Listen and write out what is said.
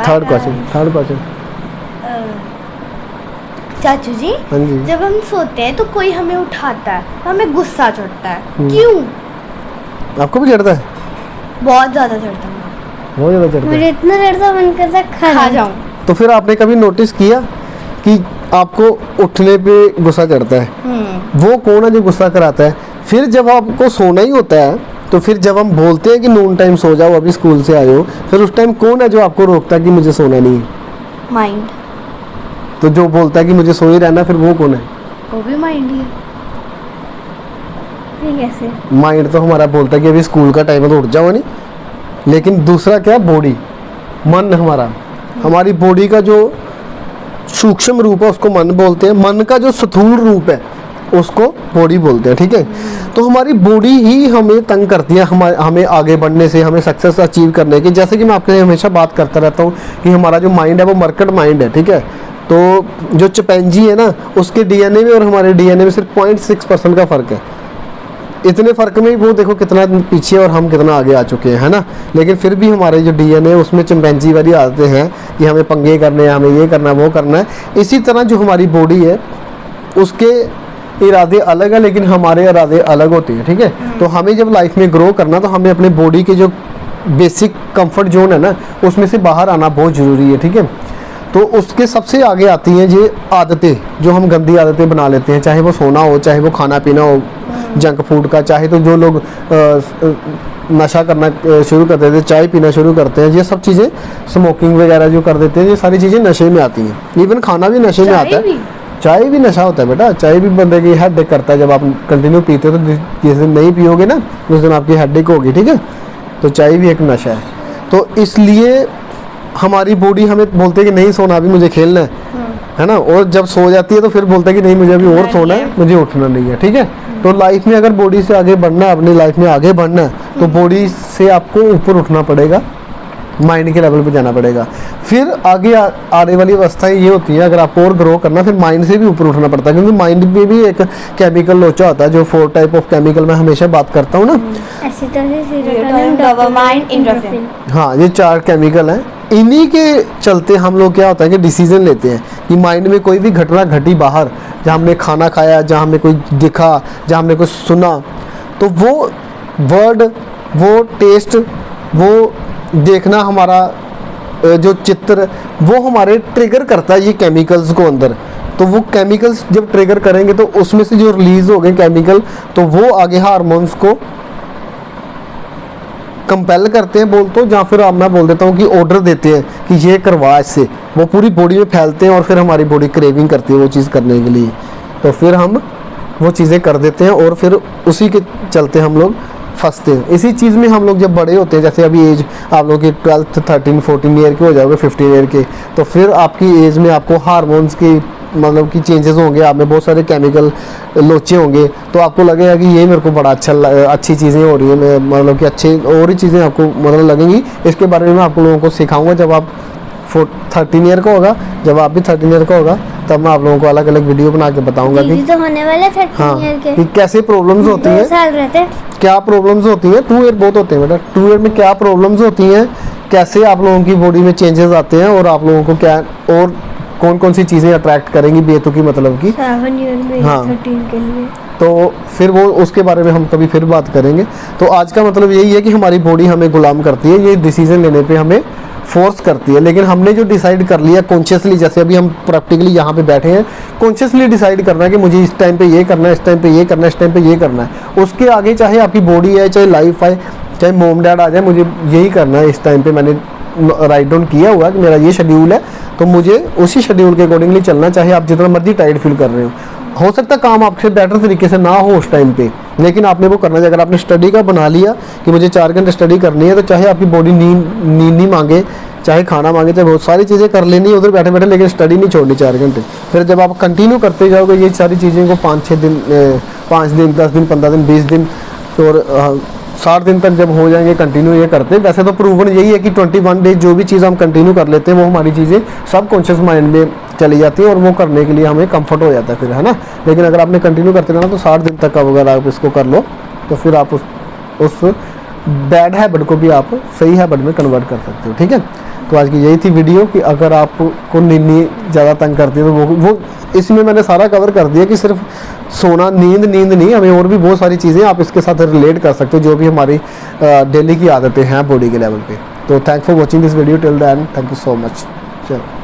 Third question. चाचू जी, हाँ जी। जब हम सोते हैं तो कोई हमें उठाता है तो हमें गुस्सा चढ़ता है, क्यों? आपको भी चढ़ता है? बहुत ज्यादा चढ़ता है। बहुत ज़्यादा चढ़ता है। मुझे इतना डरता मन करता है खा जाऊं। तो फिर आपने कभी नोटिस किया कि आपको उठने पे गुस्सा चढ़ता है? वो कौन है जो गुस्सा कराता है? फिर जब आपको सोना ही होता है तो फिर जब हम बोलते हैं कि नून टाइम सो जाओ, अभी स्कूल से आए हो, फिर उस टाइम कौन है जो आपको रोकता है कि मुझे सोना नहीं है? माइंड। तो जो बोलता है कि मुझे सो ही रहना, फिर वो कौन है? वो भी माइंड ही है। ये कैसे? माइंड तो हमारा बोलता है कि अभी स्कूल का टाइम है तो उठ जाओ नहीं, लेकिन दूसरा क्या? बॉडी, मन हमारा, हमारी बॉडी का जो सूक्ष्म रूप है उसको मन बोलते हैं, मन का जो स्थूल रूप है उसको बॉडी बोलते हैं, ठीक है। तो हमारी बॉडी ही हमें तंग करती है हमें आगे बढ़ने से, हमें सक्सेस अचीव करने की। जैसे कि मैं आपके हमेशा बात करता रहता हूँ कि हमारा जो माइंड है वो मर्कट माइंड है, ठीक है। तो जो चिंपैंजी है ना, उसके डीएनए में और हमारे डीएनए में सिर्फ 0.6% का फ़र्क है। इतने फ़र्क में वो देखो कितना पीछे और हम कितना आगे आ चुके हैं, है ना। लेकिन फिर भी हमारे जो डीएनए है उसमें चिंपैंजी वाली आदतें हैं कि हमें पंगे करने हैं, हमें ये करना है, वो करना है। इसी तरह जो हमारी बॉडी है उसके इरादे अलग है, लेकिन हमारे इरादे अलग होते हैं, ठीक है। तो हमें जब लाइफ में ग्रो करना, तो हमें अपने बॉडी के जो बेसिक कंफर्ट जोन है ना, उसमें से बाहर आना बहुत ज़रूरी है, ठीक है। तो उसके सबसे आगे आती हैं ये आदतें, जो हम गंदी आदतें बना लेते हैं, चाहे वो सोना हो, चाहे वो खाना पीना हो जंक फूड का, चाहे तो जो लोग नशा करना शुरू कर देते हैं, चाय पीना शुरू करते हैं, ये सब चीज़ें, स्मोकिंग वगैरह जो कर देते हैं, ये सारी चीज़ें नशे में आती हैं। इवन खाना भी नशे में आता है। चाय भी नशा होता है बेटा, चाय भी बंदे की हेडेक करता है। जब आप कंटिन्यू पीते हो तो जिस दिन नहीं पियोगे ना, उस दिन आपकी हेडेक होगी, ठीक है। तो चाय भी एक नशा है। तो इसलिए हमारी बॉडी हमें बोलते है कि नहीं सोना, अभी मुझे खेलना है ना, और जब सो जाती है तो फिर बोलता है कि नहीं मुझे अभी और सोना है, मुझे उठना नहीं है, ठीक है। तो लाइफ में अगर बॉडी से आगे बढ़ना है, अपनी लाइफ में आगे बढ़ना है, तो बॉडी से आपको ऊपर उठना पड़ेगा, माइंड के लेवल पे जाना पड़ेगा। फिर आगे आने वाली अवस्थाएं ये होती है, अगर आपको और ग्रो करना, फिर माइंड से भी ऊपर उठना पड़ता है, क्योंकि माइंड में भी एक केमिकल लोचा होता है, जो 4 टाइप ऑफ केमिकल मैं हमेशा बात करता हूँ ना। हाँ, ये 4 केमिकल हैं। इन्हीं के चलते हम लोग क्या होता है कि डिसीजन लेते हैं कि माइंड में कोई भी घटना घटी बाहर, जहाँ हमने खाना खाया, जहाँ हमें कोई दिखा, जहाँ हमने कुछ सुना, तो वो वर्ड, वो टेस्ट, वो देखना, हमारा जो चित्र, वो हमारे ट्रिगर करता है ये केमिकल्स को अंदर। तो वो केमिकल्स जब ट्रिगर करेंगे तो उसमें से जो रिलीज हो गए केमिकल, तो वो आगे हार्मोन्स को कंपेल करते हैं, बोल तो, या फिर मैं बोल देता हूँ कि ऑर्डर देते हैं कि ये करवा इससे, वो पूरी बॉडी में फैलते हैं और फिर हमारी बॉडी क्रेविंग करती है वो चीज़ करने के लिए। तो फिर हम वो चीज़ें कर देते हैं और फिर उसी के चलते हम लोग फंसते हैं। इसी चीज़ में हम लोग जब बड़े होते हैं, जैसे अभी एज आप लोग की 12, 13, 14 ईयर के हो जाओगे, 15 ईयर के, तो फिर आपकी एज में आपको हार्मोन्स की मतलब कि चेंजेस होंगे, आप में बहुत सारे केमिकल लोचे होंगे। तो आपको लगेगा कि ये मेरे को बड़ा अच्छी चीज़ें हो रही है, मैं मतलब कि अच्छे और ही चीज़ें आपको मतलब लगेंगी। इसके बारे में मैं आप लोगों को सिखाऊंगा जब आप 13 ईयर का होगा, जब आप भी 13 ईयर का होगा, तब मैं आप लोगों को अलग अलग वीडियो बना के बताऊंगा कि तो होने वाले 13 ईयर के, कि कैसे प्रॉब्लम्स होती हैं, 2 साल रहते, क्या प्रॉब्लम्स होती हैं। 2 ईयर बहुत होते हैं बेटा, 2 ईयर में क्या प्रॉब्लम्स होती हैं, कैसे आप लोगों की बॉडी में चेंजेस आते हैं, और आप लोगों को क्या और कौन कौन सी चीज़ें अट्रैक्ट करेंगी बेतुकी मतलब की 7 ईयर में 13 के लिए। तो फिर वो उसके बारे में हम कभी फिर बात करेंगे। तो आज का मतलब यही है कि हमारी बॉडी हमें गुलाम करती है, ये डिसीजन लेने पे हमें फोर्स करती है। लेकिन हमने जो डिसाइड कर लिया कॉन्शियसली, जैसे अभी हम प्रैक्टिकली यहाँ पे बैठे हैं, कॉन्शियसली डिसाइड करना है कि मुझे इस टाइम पे ये करना है, इस टाइम पे ये करना है, इस टाइम पे ये करना है। उसके आगे चाहे आपकी बॉडी है, चाहे लाइफ है, चाहे मोम डैड आ जाए, मुझे यही करना है, इस टाइम पे मैंने राइट डाउन किया हुआ कि मेरा ये शेड्यूल है, तो मुझे उसी शेड्यूल के अकॉर्डिंगली चलना, चाहे आप जितना मर्जी टाइट फील कर रहे हो सकता है काम आपसे बेटर तरीके से ना हो उस टाइम पे, लेकिन आपने वो करना है। अगर आपने स्टडी का बना लिया कि मुझे 4 घंटे स्टडी करनी है, तो चाहे आपकी बॉडी नींद नहीं मांगे, चाहे खाना मांगे, चाहे बहुत सारी चीज़ें कर लेनी है उधर बैठे बैठे, लेकिन स्टडी नहीं छोड़नी 4 घंटे। फिर जब आप कंटिन्यू करते जाओगे ये सारी चीज़ें को 5-6 दिन, 5 दिन, 10 दिन, 15 दिन, 20 दिन और 60 दिन तक जब हो जाएंगे कंटिन्यू ये करते। वैसे तो प्रूवन यही है कि 21 डेज जो भी चीज़ हम कंटिन्यू कर लेते हैं वो हमारी चीज़ें सब कॉन्शियस माइंड में चली जाती है और वो करने के लिए हमें कंफर्ट हो जाता है फिर, है ना। लेकिन अगर आपने कंटिन्यू करते रहना तो 60 दिन तक अगर आप इसको कर लो तो फिर आप उस बैड हैबिट को भी आप सही हैबिट में कन्वर्ट कर सकते हो, ठीक है। तो आज की यही थी वीडियो कि अगर आपको नींद ज़्यादा तंग करती है तो वो इसमें मैंने सारा कवर कर दिया कि सिर्फ सोना नींद नहीं, हमें और भी बहुत सारी चीज़ें आप इसके साथ रिलेट कर सकते हो जो भी हमारी डेली की आदतें हैं बॉडी के लेवल पे। तो thank for watching this video till the end, thank you so much. चलो।